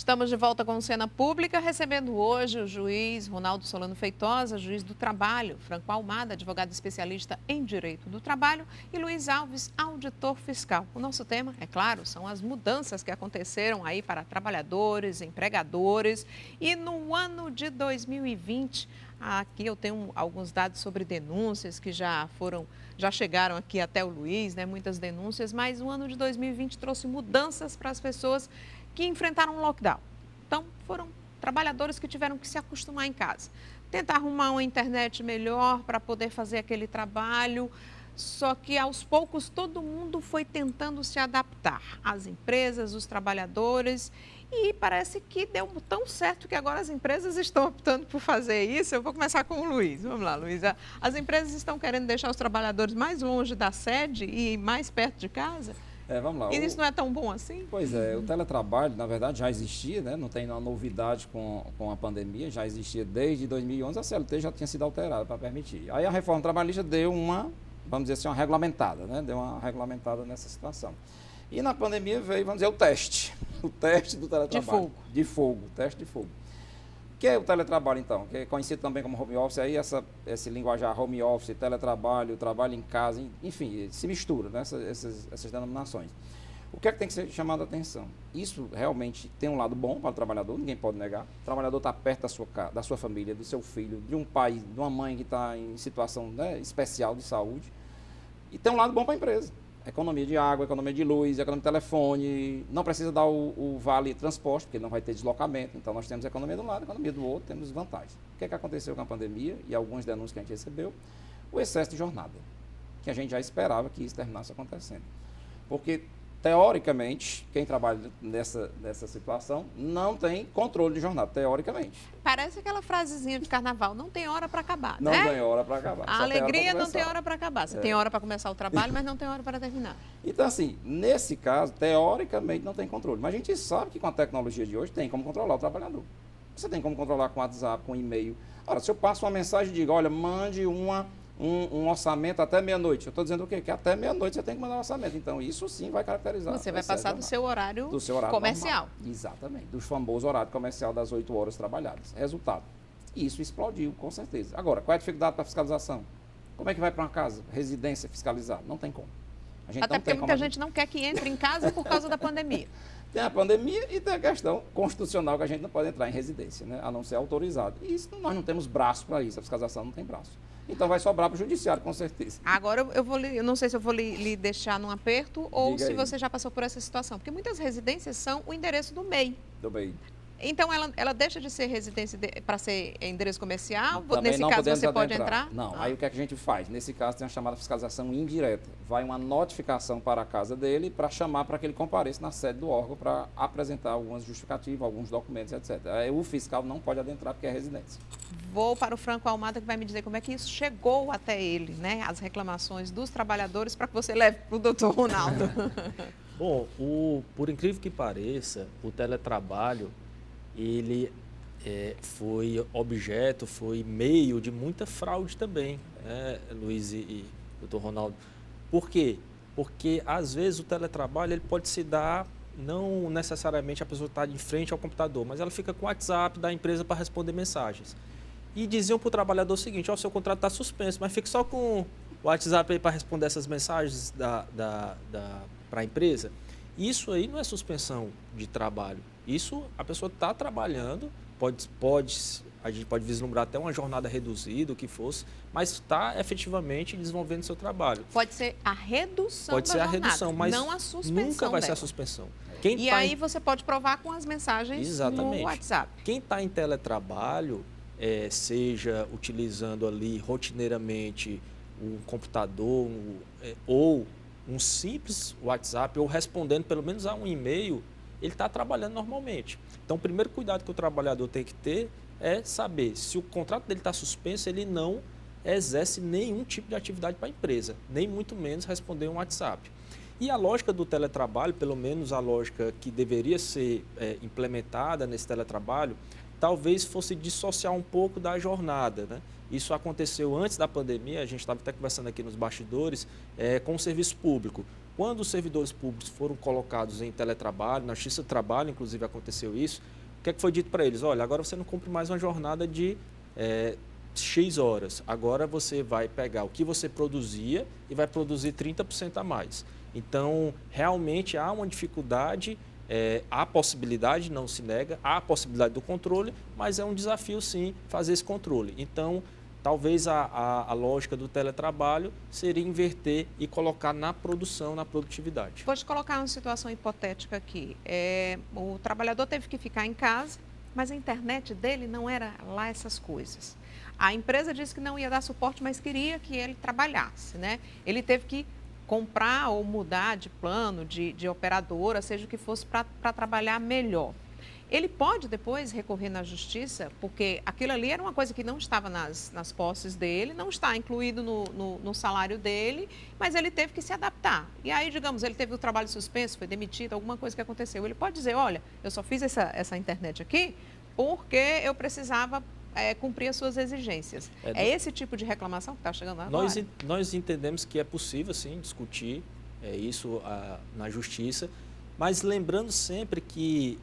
Estamos de volta com Cena Pública, recebendo hoje o juiz Ronaldo Solano Feitosa, juiz do trabalho, Franco Almada, advogado especialista em direito do trabalho, e Luiz Alves, auditor fiscal. O nosso tema, é claro, são as mudanças que aconteceram aí para trabalhadores, empregadores. E no ano de 2020, aqui eu tenho alguns dados sobre denúncias que já chegaram aqui até o Luiz, né? Muitas denúncias, mas o ano de 2020 trouxe mudanças para as pessoas que enfrentaram um lockdown. Então, foram trabalhadores que tiveram que se acostumar em casa, tentar arrumar uma internet melhor para poder fazer aquele trabalho. Só que, aos poucos, todo mundo foi tentando se adaptar, as empresas, os trabalhadores, e parece que deu tão certo que agora as empresas estão optando por fazer isso. Eu vou começar com o Luiz. Vamos lá, Luiz. As empresas estão querendo deixar os trabalhadores mais longe da sede e mais perto de casa? Vamos lá. E isso não é tão bom assim? Pois é, o teletrabalho, na verdade, já existia, né? Não tem uma novidade com a pandemia, já existia desde 2011, a CLT já tinha sido alterada para permitir. Aí a reforma trabalhista deu vamos dizer assim, uma regulamentada, né? Deu uma regulamentada nessa situação. E na pandemia veio, vamos dizer, o teste do teletrabalho. De fogo, teste de fogo. O que é o teletrabalho, então? Que é conhecido também como home office, aí esse linguajar home office, teletrabalho, trabalho em casa, enfim, se mistura, né? essas denominações. O que é que tem que ser chamado a atenção? Isso realmente tem um lado bom para o trabalhador, ninguém pode negar. O trabalhador está perto da sua família, do seu filho, de um pai, de uma mãe que está em situação, né, especial de saúde. E tem um lado bom para a empresa. Economia de água, economia de luz, economia de telefone, não precisa dar o vale transporte, porque não vai ter deslocamento. Então, nós temos economia de um lado, economia do outro, temos vantagens. O que é que aconteceu com a pandemia e algumas denúncias que a gente recebeu? O excesso de jornada, que a gente já esperava que isso terminasse acontecendo. Porque, teoricamente, quem trabalha nessa situação não tem controle de jornada, teoricamente. Parece aquela frasezinha de carnaval, não tem hora para acabar, não né? Não tem hora para acabar. A alegria não tem hora para acabar. Você tem hora para começar o trabalho, mas não tem hora para terminar. Então, assim, nesse caso, teoricamente não tem controle. Mas a gente sabe que com a tecnologia de hoje tem como controlar o trabalhador. Você tem como controlar com WhatsApp, com e-mail. Ora, se eu passo uma mensagem e digo, olha, mande um orçamento até meia-noite. Eu estou dizendo o quê? Que até meia-noite você tem que mandar um orçamento. Então, isso sim vai caracterizar. Você vai passar do seu horário comercial. Normal. Exatamente. Do famoso horário comercial das 8 horas trabalhadas. Resultado. Isso explodiu, com certeza. Agora, qual é a dificuldade para fiscalização? Como é que vai para uma casa, residência fiscalizada? Não tem como. Até porque muita gente não quer que entre em casa por causa da pandemia. Tem a pandemia e tem a questão constitucional que a gente não pode entrar em residência, né? A não ser autorizado. E isso, nós não temos braço para isso, a fiscalização não tem braço. Então vai sobrar para o judiciário, com certeza. Agora, eu não sei se eu vou lhe deixar num aperto ou Diga se aí. você já passou por essa situação. Porque muitas residências são o endereço do MEI. Do MEI. Então, ela deixa de ser residência para ser endereço comercial? Também Nesse caso, você pode entrar? Não. Aí o que é que a gente faz? Nesse caso, tem a chamada fiscalização indireta. Vai uma notificação para a casa dele para chamar para que ele compareça na sede do órgão para apresentar algumas justificativas, alguns documentos, etc. Aí o fiscal não pode adentrar porque é residência. Vou para o Franco Almada, que vai me dizer como é que isso chegou até ele, né? As reclamações dos trabalhadores, para que você leve para o doutor Ronaldo. Bom, por incrível que pareça, o teletrabalho, ele foi meio de muita fraude também, né, Luiz e doutor Ronaldo. Por quê? Porque, às vezes, o teletrabalho ele pode se dar, não necessariamente a pessoa está de frente ao computador, mas ela fica com o WhatsApp da empresa para responder mensagens. E diziam para o trabalhador o seguinte, o seu contrato está suspenso, mas fique só com o WhatsApp aí para responder essas mensagens para a empresa. Isso aí não é suspensão de trabalho. Isso, a pessoa está trabalhando, a gente pode vislumbrar até uma jornada reduzida, o que fosse, mas está efetivamente desenvolvendo seu trabalho. Pode ser a redução Pode ser a redução, mas não a suspensão nunca vai dela. ser a suspensão. E aí você pode provar com as mensagens no WhatsApp. Quem está em teletrabalho, seja utilizando ali rotineiramente um computador ou um simples WhatsApp, ou respondendo pelo menos a um e-mail, ele está trabalhando normalmente. Então, o primeiro cuidado que o trabalhador tem que ter é saber se o contrato dele está suspenso, ele não exerce nenhum tipo de atividade para a empresa, nem muito menos responder um WhatsApp. E a lógica do teletrabalho, pelo menos a lógica que deveria ser implementada nesse teletrabalho, talvez fosse dissociar um pouco da jornada, né? Isso aconteceu antes da pandemia, a gente estava até conversando aqui nos bastidores, com o serviço público. Quando os servidores públicos foram colocados em teletrabalho, na Justiça do Trabalho, inclusive, aconteceu isso, o que é que foi dito para eles? Olha, agora você não cumpre mais uma jornada de X horas. Agora você vai pegar o que você produzia e vai produzir 30% a mais. Então, realmente há uma dificuldade, há possibilidade, não se nega, há a possibilidade do controle, mas é um desafio, sim, fazer esse controle. Então, talvez a lógica do teletrabalho seria inverter e colocar na produção, na produtividade. Vou te colocar uma situação hipotética aqui. O trabalhador teve que ficar em casa, mas a internet dele não era lá essas coisas. A empresa disse que não ia dar suporte, mas queria que ele trabalhasse, né? Ele teve que comprar ou mudar de plano, de operadora, seja o que fosse, para trabalhar melhor. Ele pode depois recorrer na justiça, porque aquilo ali era uma coisa que não estava nas posses dele, não está incluído no salário dele, mas ele teve que se adaptar. E aí, digamos, ele teve o trabalho suspenso, foi demitido, alguma coisa que aconteceu. Ele pode dizer, olha, eu só fiz essa internet aqui porque eu precisava cumprir as suas exigências. É esse tipo de reclamação que está chegando agora? Nós entendemos que é possível, sim, discutir isso na justiça, mas lembrando sempre que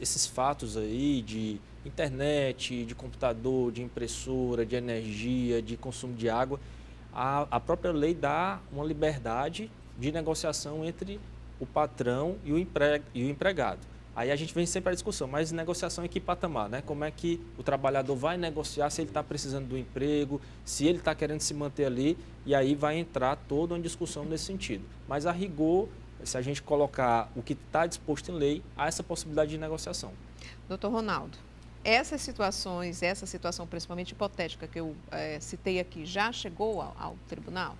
esses fatos aí de internet, de computador, de impressora, de energia, de consumo de água, a própria lei dá uma liberdade de negociação entre o patrão e o empregado. Aí a gente vem sempre à discussão, mas negociação em que patamar, né? Como é que o trabalhador vai negociar se ele está precisando do emprego, se ele está querendo se manter ali, e aí vai entrar toda uma discussão nesse sentido. Mas a rigor, se a gente colocar o que está disposto em lei, há essa possibilidade de negociação. Doutor Ronaldo, essa situação principalmente hipotética que eu citei aqui, já chegou ao tribunal?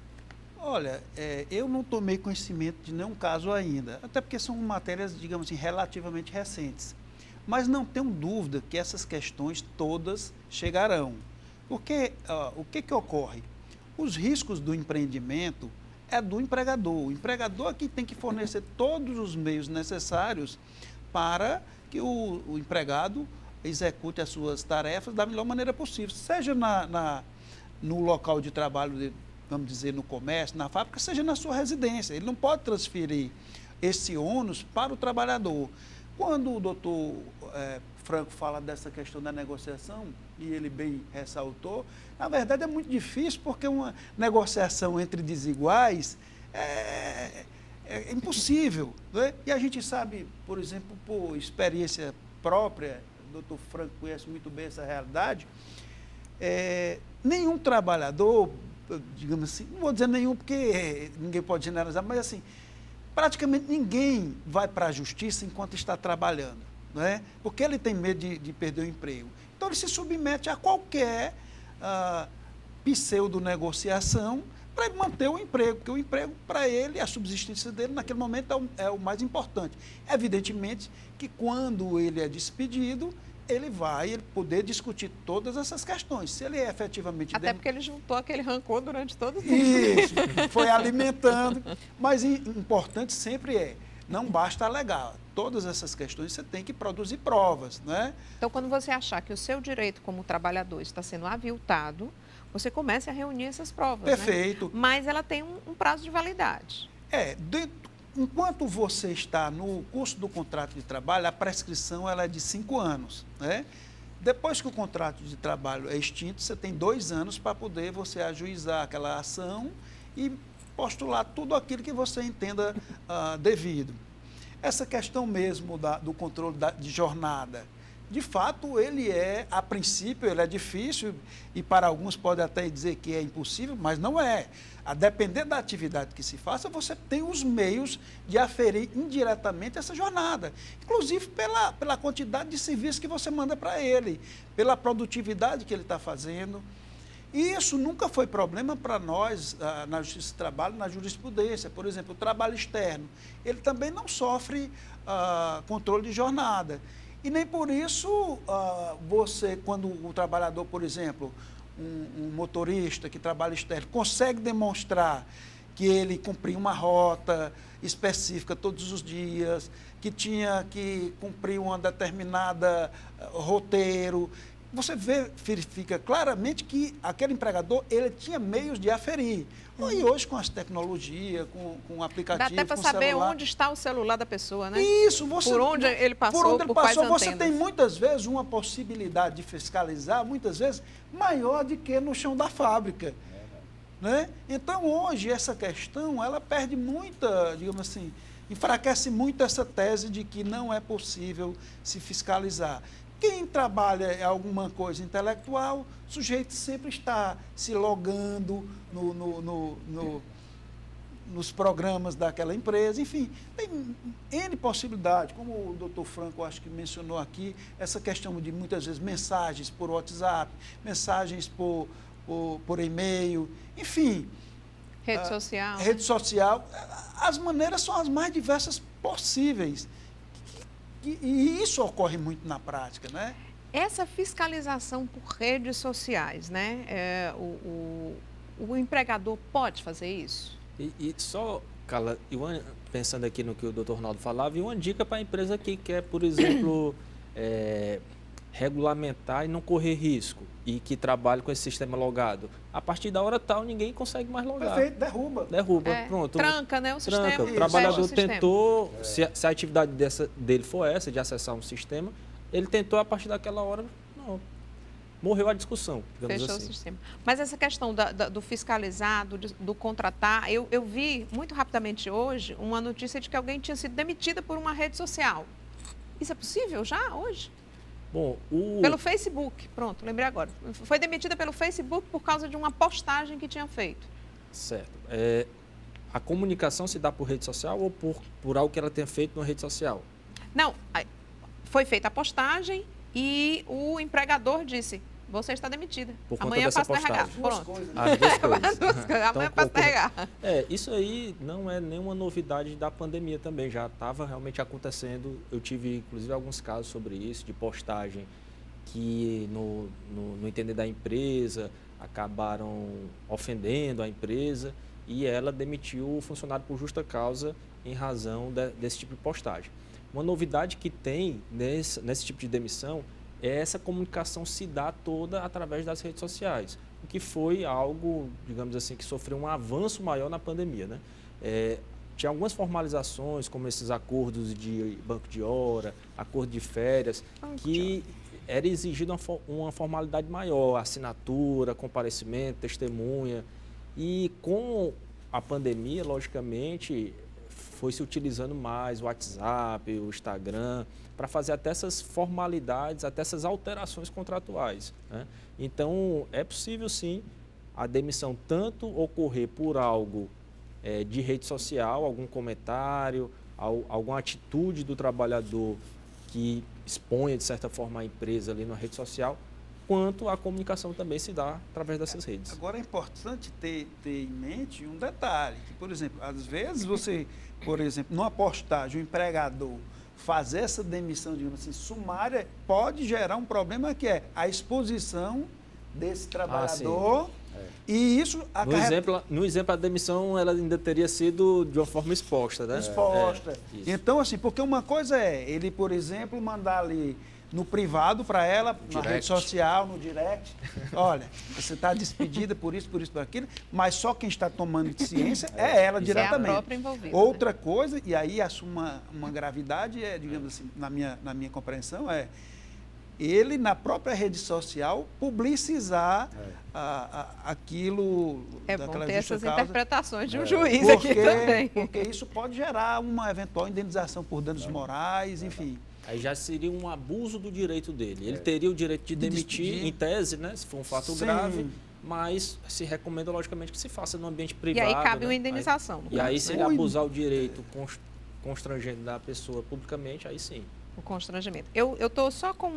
Olha, eu não tomei conhecimento de nenhum caso ainda, até porque são matérias, digamos assim, relativamente recentes. Mas não tenho dúvida que essas questões todas chegarão. Porque o que ocorre? Os riscos do empreendimento é do empregador. O empregador aqui tem que fornecer todos os meios necessários para que o empregado execute as suas tarefas da melhor maneira possível, seja no local de trabalho, vamos dizer, no comércio, na fábrica, seja na sua residência. Ele não pode transferir esse ônus para o trabalhador. Quando o doutor Franco fala dessa questão da negociação, e ele bem ressaltou, na verdade é muito difícil, porque uma negociação entre desiguais é impossível, né? E a gente sabe, por exemplo, por experiência própria, o doutor Franco conhece muito bem essa realidade, nenhum trabalhador, digamos assim, não vou dizer nenhum porque ninguém pode generalizar, mas assim, praticamente ninguém vai para a justiça enquanto está trabalhando, não é? Porque ele tem medo de perder o emprego. Então ele se submete a qualquer pseudo-negociação para ele manter o emprego, porque o emprego para ele, a subsistência dele naquele momento é o mais importante. Evidentemente que quando ele é despedido, ele vai poder discutir todas essas questões. Se ele é efetivamente... Até porque ele juntou aquele rancor durante todo o tempo. Isso, foi alimentando. Mas importante sempre não basta alegar. Todas essas questões você tem que produzir provas, né? Então, quando você achar que o seu direito como trabalhador está sendo aviltado, você começa a reunir essas provas, perfeito. Né? Mas ela tem um prazo de validade. Enquanto você está no curso do contrato de trabalho, a prescrição ela é de 5 anos, né? Depois que o contrato de trabalho é extinto, você tem 2 anos para poder você ajuizar aquela ação e postular tudo aquilo que você entenda devido. Essa questão mesmo do controle de jornada, de fato, a princípio, ele é difícil e para alguns pode até dizer que é impossível, mas não é. A depender da atividade que se faça, você tem os meios de aferir indiretamente essa jornada. Inclusive pela quantidade de serviço que você manda para ele, pela produtividade que ele está fazendo. E isso nunca foi problema para nós, na Justiça do Trabalho, na jurisprudência. Por exemplo, o trabalho externo, ele também não sofre controle de jornada. E nem por isso quando o trabalhador, por exemplo, um motorista que trabalha externo, consegue demonstrar que ele cumpria uma rota específica todos os dias, que tinha que cumprir uma determinada roteiro. Você verifica claramente que aquele empregador ele tinha meios de aferir. E hoje, com as tecnologias, com o aplicativo, dá até para com o saber celular, onde está o celular da pessoa, né? isso, você, por onde ele passou, por quais você antenas. tem muitas vezes uma possibilidade de fiscalizar, muitas vezes, maior do que no chão da fábrica. Né? Então, hoje, essa questão, ela perde muita, digamos assim, enfraquece muito essa tese de que não é possível se fiscalizar. Quem trabalha em alguma coisa intelectual, o sujeito sempre está se logando nos programas daquela empresa, enfim, tem N possibilidades, como o doutor Franco acho que mencionou aqui, essa questão de muitas vezes mensagens por WhatsApp, mensagens por e-mail, enfim. Rede social. Rede social, as maneiras são as mais diversas possíveis. E isso ocorre muito na prática, né? Essa fiscalização por redes sociais, né? O empregador pode fazer isso? E só, Carla, pensando aqui no que o doutor Ronaldo falava, e uma dica para a empresa que quer, por exemplo, regulamentar e não correr risco, e que trabalha com esse sistema logado. A partir da hora tal, ninguém consegue mais logar. Perfeito, derruba. Pronto. Tranca, né, o sistema. Tranca. O trabalhador tentou, se a atividade dele for essa, de acessar um sistema, ele tentou, a partir daquela hora, não. Morreu a discussão, digamos Fechou assim. o sistema. Mas essa questão do fiscalizar, do contratar, eu vi muito rapidamente hoje uma notícia de que alguém tinha sido demitida por uma rede social. Isso é possível já, hoje? Bom, Pelo Facebook, pronto, lembrei agora. Foi demitida pelo Facebook por causa de uma postagem que tinha feito. Certo. A comunicação se dá por rede social ou por algo que ela tenha feito na rede social? Não, foi feita a postagem e o empregador disse, você está demitida. Por conta Amanhã dessa passa a RH. postagem. Pronto. As duas coisas. Amanhã passa a RH. Isso aí não é nenhuma novidade da pandemia também, já estava realmente acontecendo. Eu tive, inclusive, alguns casos sobre isso, de postagem que, no entender da empresa, acabaram ofendendo a empresa e ela demitiu o funcionário por justa causa em razão desse tipo de postagem. Uma novidade que tem nesse tipo de demissão é essa comunicação se dá toda através das redes sociais, o que foi algo, digamos assim, que sofreu um avanço maior na pandemia, né? Tinha algumas formalizações, como esses acordos de banco de hora, acordo de férias, que era exigida uma formalidade maior, assinatura, comparecimento, testemunha. E com a pandemia, logicamente, foi se utilizando mais o WhatsApp, o Instagram, para fazer até essas formalidades, até essas alterações contratuais, né? Então, é possível sim a demissão tanto ocorrer por algo de rede social, algum comentário, alguma atitude do trabalhador que exponha, de certa forma, a empresa ali na rede social, quanto a comunicação também se dá através dessas redes. Agora, é importante ter em mente um detalhe, que, por exemplo, às vezes você, por exemplo, numa postagem, o empregador fazer essa demissão, digamos assim, sumária, pode gerar um problema que é a exposição desse trabalhador. E isso no exemplo, a demissão ela ainda teria sido de uma forma exposta, né? Exposta. Então, assim, porque uma coisa é ele, por exemplo, mandar ali no privado para ela, na rede social, no direct, olha, você está despedida por isso, por aquilo, mas só quem está tomando ciência é ela diretamente. É a própria envolvida. Outra coisa, e aí assume uma gravidade, digamos assim, na minha compreensão, ele, na própria rede social, publicizar aquilo bom ter essas causa, interpretações de um juiz aqui também. Porque isso pode gerar uma eventual indenização por danos morais, enfim. Aí já seria um abuso do direito dele. Ele teria o direito de demitir, em tese, né, se for um fato grave, mas se recomenda, logicamente, que se faça no ambiente privado. E aí cabe né? uma indenização. E aí, se ele abusar o direito constrangendo da pessoa publicamente, aí sim. O constrangimento. Eu estou só com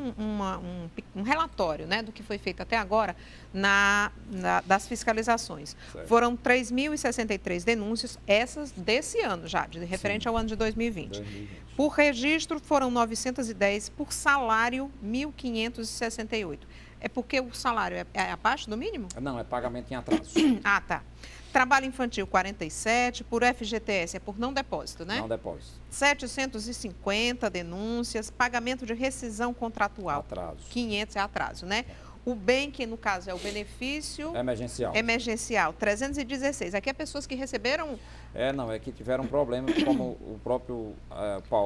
um relatório, né, do que foi feito até agora das fiscalizações. Certo. Foram 3.063 denúncias, essas desse ano já, referente ao ano de 2020. Por registro foram 910, por salário 1.568. É porque o salário é abaixo do mínimo? Não, é pagamento em atraso. Ah, tá. Trabalho infantil 47, por FGTS é por não depósito, né? Não depósito. 750 denúncias, pagamento de rescisão contratual. Atraso. 500 é atraso, né? O bem, que no caso é o benefício Emergencial. 316. Aqui é pessoas que receberam... Não, é que tiveram um problema, como o próprio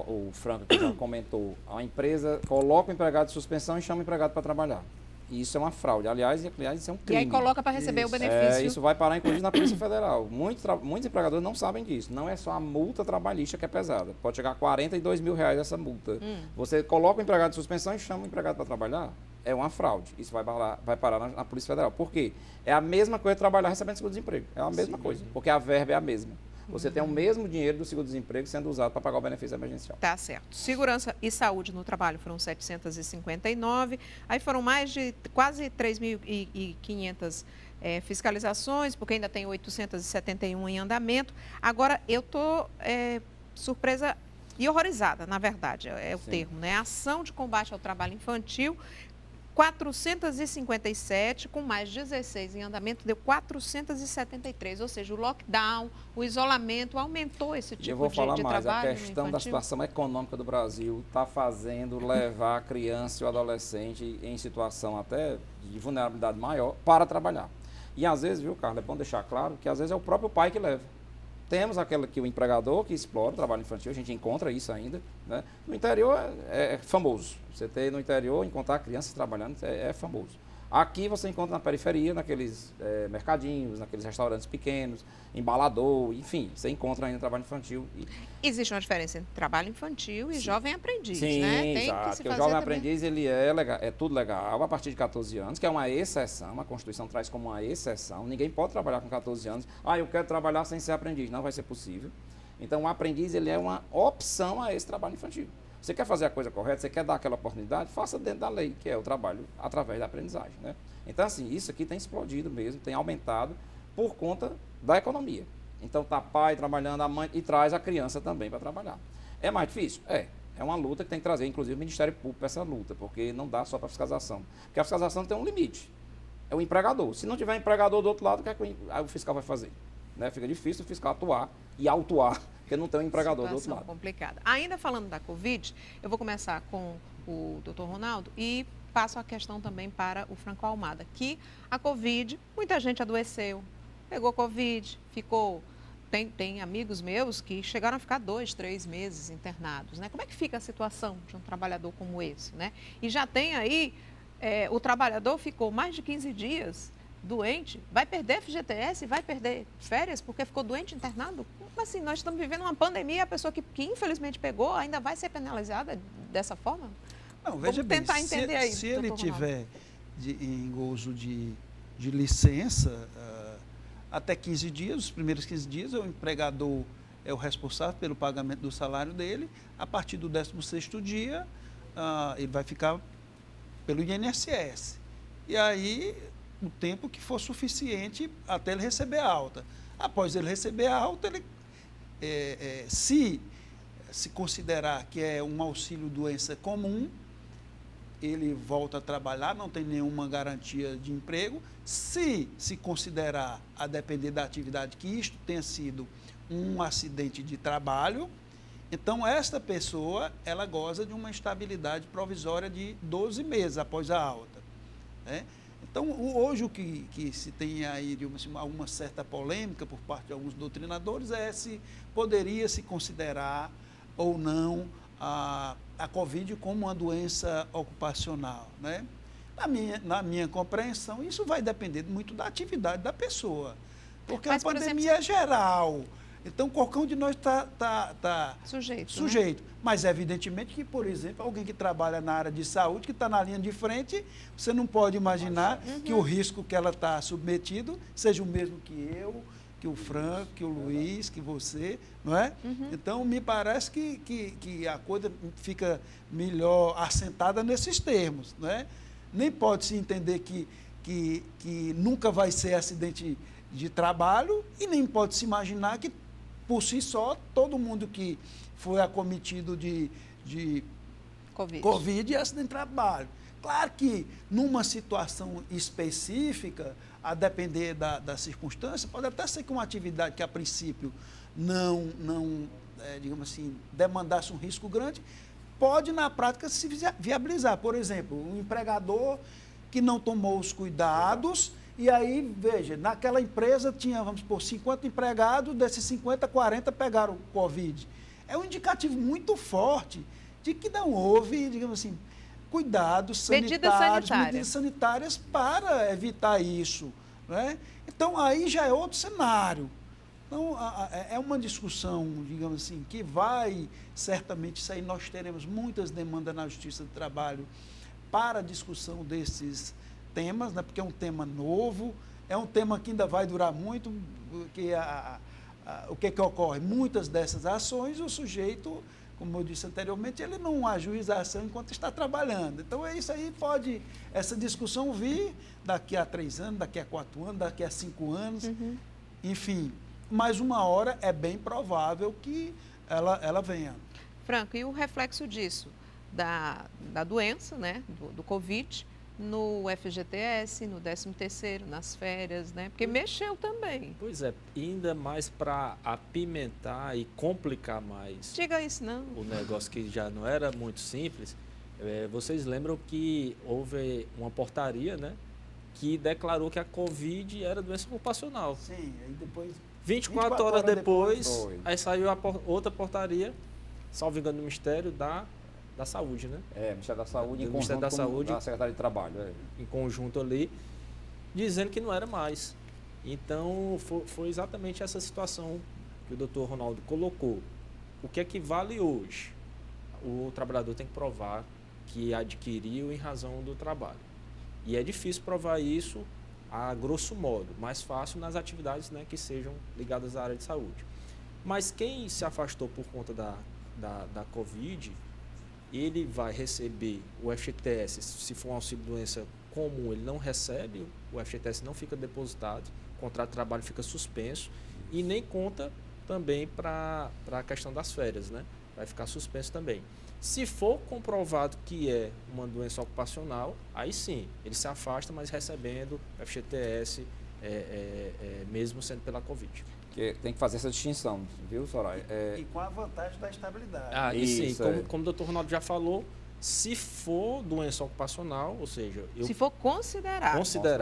o Franco que já comentou. A empresa coloca o empregado de suspensão e chama o empregado para trabalhar. E isso é uma fraude. Aliás, isso é um crime. E aí coloca para receber o benefício. Isso vai parar, inclusive, na Polícia Federal. Muitos empregadores não sabem disso. Não é só a multa trabalhista que é pesada. Pode chegar a R$42 mil essa multa. Você coloca o empregado de suspensão e chama o empregado para trabalhar. É uma fraude. Isso vai parar na Polícia Federal. Por quê? É a mesma coisa trabalhar recebendo seguro-desemprego. É a mesma coisa. Porque a verba é a mesma. Você tem o mesmo dinheiro do seguro-desemprego sendo usado para pagar o benefício emergencial. Tá certo. Segurança e saúde no trabalho foram 759. Aí foram mais de quase 3.500 fiscalizações, porque ainda tem 871 em andamento. Agora, eu estou surpresa e horrorizada, na verdade, é o termo, né? Ação de combate ao trabalho infantil, 457, com mais 16 em andamento, deu 473. Ou seja, o lockdown, o isolamento aumentou esse tipo de trabalho. Eu vou falar mais, a questão infantil. da situação econômica do Brasil está fazendo levar a criança e o adolescente em situação até de vulnerabilidade maior para trabalhar. E às vezes, viu, Carla, é bom deixar claro que às vezes é o próprio pai que leva. Temos aquele que o empregador que explora o trabalho infantil, a gente encontra isso ainda, né? No interior é famoso. Você ter no interior, encontrar crianças trabalhando é famoso. Aqui você encontra na periferia, naqueles mercadinhos, naqueles restaurantes pequenos, embalador, enfim, você encontra ainda trabalho infantil. Existe uma diferença entre trabalho infantil e jovem aprendiz, sim, né? Tem exato. que se Porque fazer o jovem também. aprendiz, ele é tudo legal a partir de 14 anos, que é uma exceção, a Constituição traz como uma exceção. Ninguém pode trabalhar com 14 anos. Eu quero trabalhar sem ser aprendiz. Não vai ser possível. Então, o aprendiz, ele é uma opção a esse trabalho infantil. Você quer fazer a coisa correta, você quer dar aquela oportunidade, faça dentro da lei, que é o trabalho através da aprendizagem, né? Então, assim, isso aqui tem explodido mesmo, tem aumentado por conta da economia. Então, tá pai trabalhando, a mãe, e traz a criança também para trabalhar. É mais difícil? É uma luta que tem que trazer, inclusive, o Ministério Público para essa luta, porque não dá só para fiscalização. Porque a fiscalização tem um limite. É o empregador. Se não tiver empregador do outro lado, o que é que o fiscal vai fazer? Né? Fica difícil o fiscal atuar e autuar, porque não tem um empregador do outro lado. Complicada. Ainda falando da Covid, eu vou começar com o Dr. Ronaldo e passo a questão também para o Franco Almada, que a Covid, muita gente adoeceu, pegou Covid, ficou... Tem amigos meus que chegaram a ficar 2, 3 meses internados, né? Como é que fica a situação de um trabalhador como esse, né? E já tem aí, o trabalhador ficou mais de 15 dias doente, vai perder FGTS, vai perder férias porque ficou doente, internado? Como assim? Nós estamos vivendo uma pandemia, a pessoa que infelizmente pegou ainda vai ser penalizada dessa forma? Não, veja bem, tentar entender aí, se ele Ronaldo. tiver em gozo de licença, até 15 dias, os primeiros 15 dias, o empregador é o responsável pelo pagamento do salário dele. A partir do 16º dia, ele vai ficar pelo INSS. E aí, o tempo que for suficiente até ele receber a alta. Após ele receber a alta, ele, se considerar que é um auxílio-doença comum, ele volta a trabalhar, não tem nenhuma garantia de emprego. Se considerar, a depender da atividade, que isto tenha sido um acidente de trabalho, então esta pessoa, ela goza de uma estabilidade provisória de 12 meses após a alta, né? Então, hoje o que se tem aí de alguma certa polêmica por parte de alguns doutrinadores é se poderia se considerar ou não a Covid como uma doença ocupacional, né? Na minha compreensão, isso vai depender muito da atividade da pessoa, porque a pandemia é geral. Então, qualquer um de nós está sujeito. Né? Mas, evidentemente, que, por exemplo, alguém que trabalha na área de saúde, que está na linha de frente, você não pode imaginar que o risco que ela está submetido seja o mesmo que eu, que o Franco, que o Luiz, que você, não é? Então, me parece que a coisa fica melhor assentada nesses termos, não é? Nem pode-se entender que nunca vai ser acidente de trabalho e nem pode-se imaginar que, por si só, todo mundo que foi acometido de Covid é acidente de trabalho. Claro que numa situação específica, a depender da circunstância, pode até ser que uma atividade que a princípio não digamos assim, demandasse um risco grande, pode na prática se viabilizar. Por exemplo, um empregador que não tomou os cuidados, e aí, veja, naquela empresa tinha, vamos supor, 50 empregados, desses 50, 40 pegaram Covid. É um indicativo muito forte de que não houve, digamos assim, cuidados sanitários, medidas sanitárias para evitar isso. Né? Então, aí já é outro cenário. Então, é uma discussão, digamos assim, que vai certamente sair. Nós teremos muitas demandas na Justiça do Trabalho para a discussão desses temas, né? Porque é um tema novo, é um tema que ainda vai durar muito, porque o que ocorre? Muitas dessas ações, o sujeito, como eu disse anteriormente, ele não ajuiza a ação enquanto está trabalhando. Então, isso aí pode, essa discussão vir daqui a 3 anos, daqui a 4 anos, daqui a 5 anos, enfim. Mas uma hora é bem provável que ela venha. Franco, e o reflexo disso, da doença, né, do Covid, no FGTS, no 13º, nas férias, né? Porque mexeu também. Pois é, ainda mais para apimentar e complicar mais. Diga isso, não. O negócio que já não era muito simples. Vocês lembram que houve uma portaria, né, que declarou que a Covid era doença ocupacional. Sim, aí depois... 24 horas depois aí saiu outra portaria, salvo engano, do Ministério da Saúde, né? Ministério da Saúde, em Ministério da conjunto Saúde, com a Secretaria de Trabalho. Em conjunto ali, dizendo que não era mais. Então, foi exatamente essa situação que o doutor Ronaldo colocou. O que é que vale hoje? O trabalhador tem que provar que adquiriu em razão do trabalho. E é difícil provar isso a grosso modo, mais fácil nas atividades, né, que sejam ligadas à área de saúde. Mas quem se afastou por conta da Covid, ele vai receber o FGTS, se for um auxílio-doença comum, ele não recebe, o FGTS não fica depositado, o contrato de trabalho fica suspenso e nem conta também para a questão das férias, né? Vai ficar suspenso também. Se for comprovado que é uma doença ocupacional, aí sim, ele se afasta, mas recebendo FGTS, mesmo sendo pela Covid. Que tem que fazer essa distinção, viu, Soraya? E com a vantagem da estabilidade. E sim, como o doutor Ronaldo já falou, se for doença ocupacional, ou seja... se for considerado.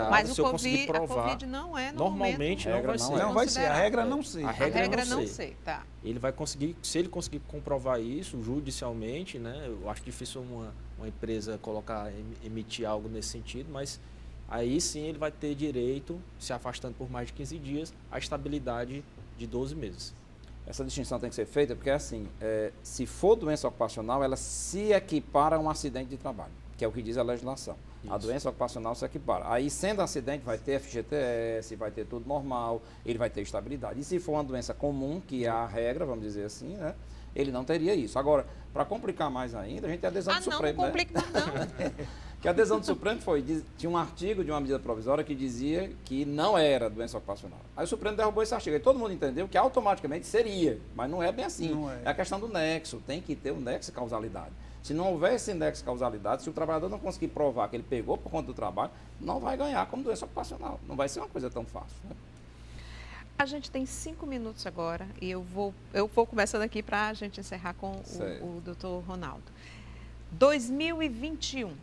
Mas se eu conseguir provar, a Covid não é no normalmente momento, não vai ser. Não vai ser, a regra não ser. A regra não ser, tá. Ele vai conseguir, se ele conseguir comprovar isso judicialmente, né? Eu acho difícil uma empresa emitir algo nesse sentido, mas aí sim ele vai ter direito, se afastando por mais de 15 dias, a estabilidade de 12 meses. Essa distinção tem que ser feita porque, assim, se for doença ocupacional, ela se equipara a um acidente de trabalho, que é o que diz a legislação. Isso. A doença ocupacional se equipara. Aí, sendo acidente, vai ter FGTS, vai ter tudo normal, ele vai ter estabilidade. E se for uma doença comum, que é a regra, vamos dizer assim, né, ele não teria isso. Agora, para complicar mais ainda, a gente tem a adesão do Supremo. Não complica não. Que a adesão do Supremo tinha um artigo de uma medida provisória que dizia que não era doença ocupacional. Aí o Supremo derrubou esse artigo. Aí todo mundo entendeu que automaticamente seria, mas não é bem assim. É a questão do nexo, tem que ter um nexo de causalidade. Se não houver esse nexo de causalidade, se o trabalhador não conseguir provar que ele pegou por conta do trabalho, não vai ganhar como doença ocupacional. Não vai ser uma coisa tão fácil. Né? A gente tem 5 minutos agora e eu vou começando aqui para a gente encerrar com o doutor Ronaldo. 2021.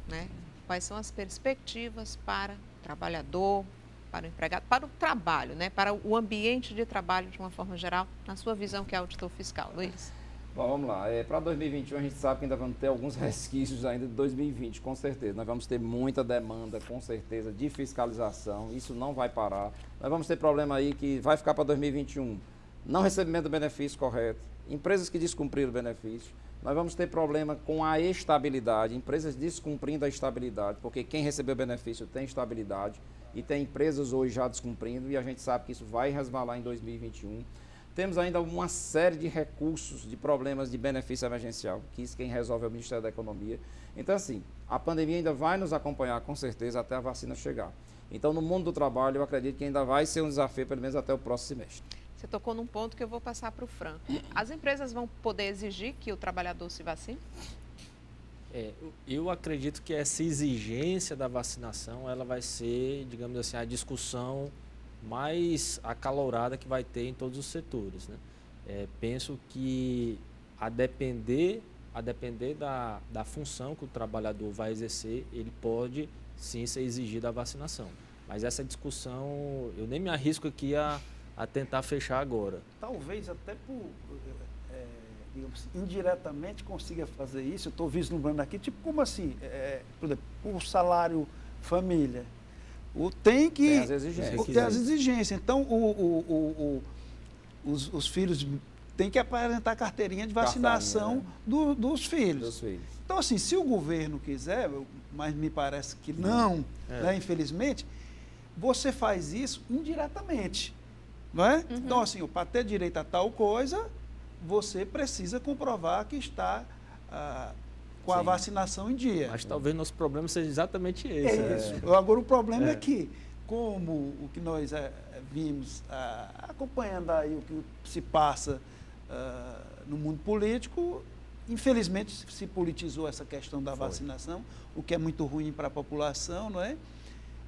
Né? Quais são as perspectivas para o trabalhador, para o empregado, para o trabalho, né? Para o ambiente de trabalho de uma forma geral, na sua visão, que é auditor fiscal, Luiz? Bom, vamos lá. Para 2021 a gente sabe que ainda vamos ter alguns resquícios ainda de 2020, com certeza. Nós vamos ter muita demanda, com certeza, de fiscalização, isso não vai parar. Nós vamos ter problema aí que vai ficar para 2021, não recebimento do benefício correto, empresas que descumpriram o benefício. Nós vamos ter problema com a estabilidade, empresas descumprindo a estabilidade, porque quem recebeu o benefício tem estabilidade e tem empresas hoje já descumprindo e a gente sabe que isso vai resvalar em 2021. Temos ainda uma série de recursos, de problemas de benefício emergencial, que isso quem resolve é o Ministério da Economia. Então, assim, a pandemia ainda vai nos acompanhar com certeza até a vacina chegar. Então, no mundo do trabalho, eu acredito que ainda vai ser um desafio, pelo menos até o próximo semestre. Você tocou num ponto que eu vou passar para o Franco. As empresas vão poder exigir que o trabalhador se vacine? Eu acredito que essa exigência da vacinação, ela vai ser, digamos assim, a discussão mais acalorada que vai ter em todos os setores, né? Penso que a depender da função que o trabalhador vai exercer, ele pode sim ser exigido a vacinação. Mas essa discussão, eu nem me arrisco aqui a tentar fechar agora. Talvez até digamos assim, indiretamente consiga fazer isso. Eu estou vislumbrando aqui, tipo, como assim? Por exemplo, o salário família. Tem as exigências. Tem as exigências. Então, os filhos têm que apresentar carteirinha de vacinação dos filhos. Então, assim, se o governo quiser, mas me parece que não, né, infelizmente, você faz isso indiretamente. Não é? Uhum. Então, assim, para ter direito a tal coisa, você precisa comprovar que está com a vacinação em dia. Mas talvez nosso problema seja exatamente esse. Agora, o problema é que, como o que nós vimos acompanhando aí o que se passa no mundo político, infelizmente se politizou essa questão da vacinação, o que é muito ruim para a população, não é?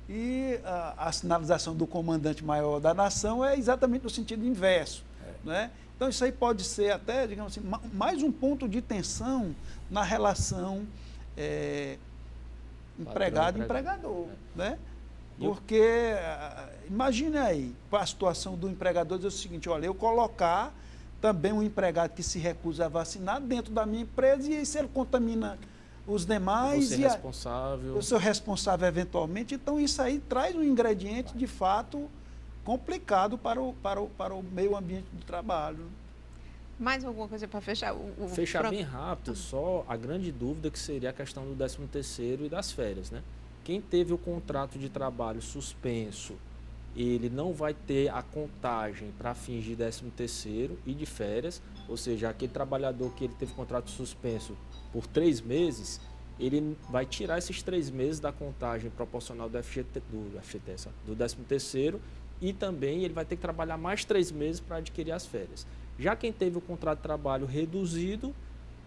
E a sinalização do comandante maior da nação é exatamente no sentido inverso, não é? Então, isso aí pode ser até, digamos assim, mais um ponto de tensão na relação empregado-empregador, né? Porque, imagine aí, a situação do empregador dizer o seguinte, olha, eu colocar também um empregado que se recusa a vacinar dentro da minha empresa e se ele contamina os demais... Você é responsável. Eu sou responsável eventualmente, então isso aí traz um ingrediente, de fato, complicado para o meio ambiente do trabalho. Mais alguma coisa para fechar? Fechar bem rápido, só a grande dúvida que seria a questão do 13º e das férias, né? Quem teve o contrato de trabalho suspenso, ele não vai ter a contagem para fins de 13º e de férias, ou seja, aquele trabalhador que ele teve contrato suspenso por 3 meses, ele vai tirar esses 3 meses da contagem proporcional do 13º, e também ele vai ter que trabalhar mais 3 meses para adquirir as férias. Já quem teve o contrato de trabalho reduzido,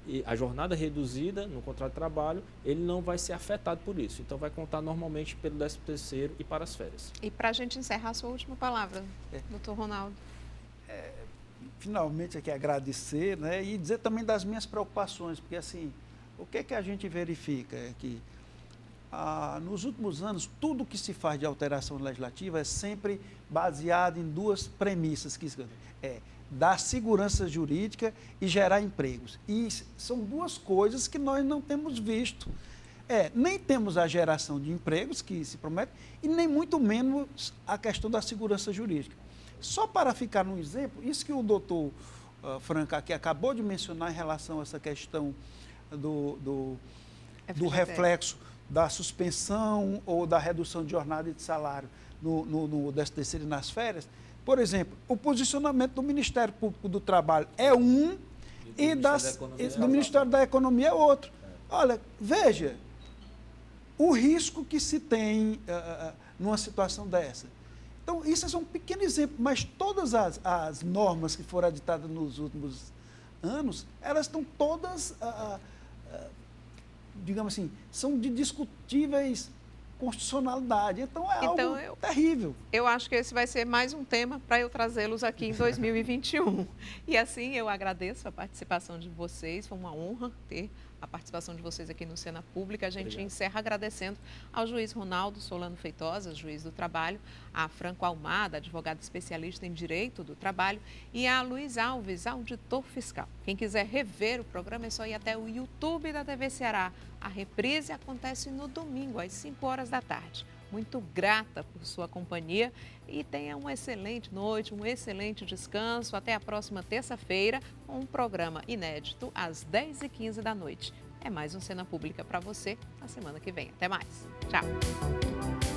e a jornada reduzida no contrato de trabalho, ele não vai ser afetado por isso. Então, vai contar normalmente pelo 13º e para as férias. E para a gente encerrar, a sua última palavra, doutor Ronaldo. Finalmente, aqui agradecer, né, e dizer também das minhas preocupações, porque, assim, o que a gente verifica é que, nos últimos anos, tudo que se faz de alteração legislativa é sempre baseado em 2 premissas, que dar segurança jurídica e gerar empregos. E são 2 coisas que nós não temos visto. Nem temos a geração de empregos que se promete e nem muito menos a questão da segurança jurídica. Só para ficar num exemplo, isso que o doutor Franca aqui acabou de mencionar em relação a essa questão do reflexo da suspensão ou da redução de jornada e de salário no 13º e nas férias. Por exemplo, o posicionamento do Ministério Público do Trabalho é um e do Ministério da Economia é outro. Olha, veja o risco que se tem numa situação dessa. Então, isso é só um pequeno exemplo, mas todas as normas que foram editadas nos últimos anos, elas estão todas, digamos assim, são de discutíveis constitucionalidade. Então, algo terrível. Eu acho que esse vai ser mais um tema para eu trazê-los aqui em 2021. E assim, eu agradeço a participação de vocês. Foi uma honra ter a participação de vocês aqui no Cena Pública. A gente encerra agradecendo ao juiz Ronaldo Solano Feitosa, juiz do trabalho, a Franco Almada, advogado especialista em direito do trabalho, e a Luiz Alves, auditor fiscal. Quem quiser rever o programa é só ir até o YouTube da TV Ceará. A reprise acontece no domingo, às 5 horas da tarde. Muito grata por sua companhia e tenha uma excelente noite, um excelente descanso. Até a próxima terça-feira, com um programa inédito às 10h15 da noite. É mais um Cena Pública para você na semana que vem. Até mais. Tchau.